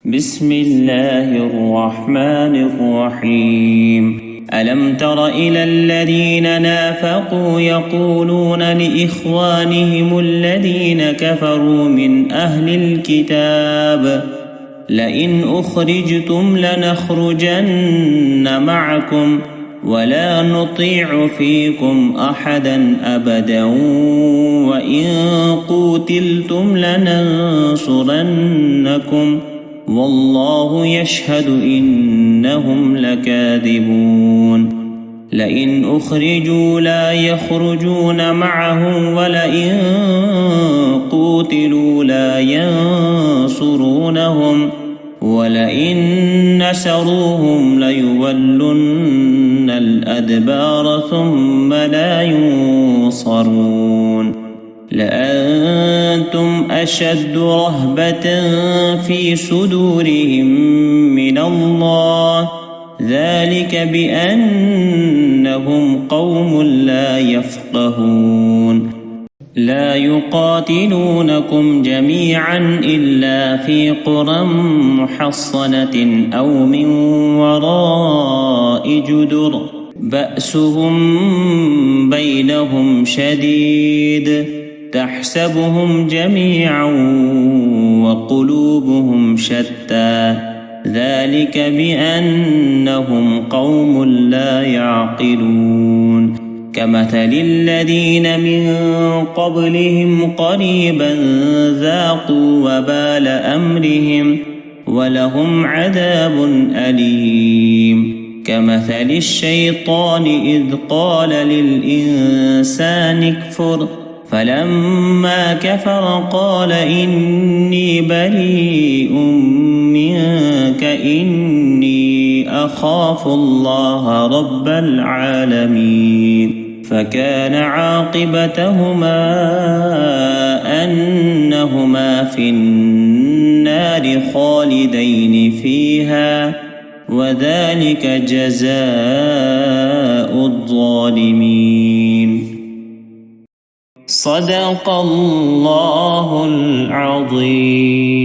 بسم الله الرحمن الرحيم. ألم تر إلى الذين نافقوا يقولون لإخوانهم الذين كفروا من أهل الكتاب لئن أخرجتم لنخرجن معكم ولا نطيع فيكم أحدا أبدا وإن قوتلتم لننصرنكم والله يشهد إنهم لكاذبون. لئن أخرجوا لا يخرجون معهم ولئن قوتلوا لا ينصرونهم ولئن نصروهم ليولن الأدبار ثم لا ينصرون. لأنتم أشد رهبة في صدورهم من الله ذلك بأنهم قوم لا يفقهون. لا يقاتلونكم جميعا إلا في قرى محصنة أو من وراء جدر بأسهم بينهم شديد تحسبهم جميعا وقلوبهم شتى ذلك بأنهم قوم لا يعقلون. كمثل الذين من قبلهم قريبا ذاقوا وبال أمرهم ولهم عذاب أليم. كمثل الشيطان إذ قال للإنسان اكفر فلما كفر قال إني بريء منك إني أخاف الله رب العالمين. فكان عاقبتهما أنهما في النار خالدين فيها وذلك جزاء الظالمين. صدق الله العظيم.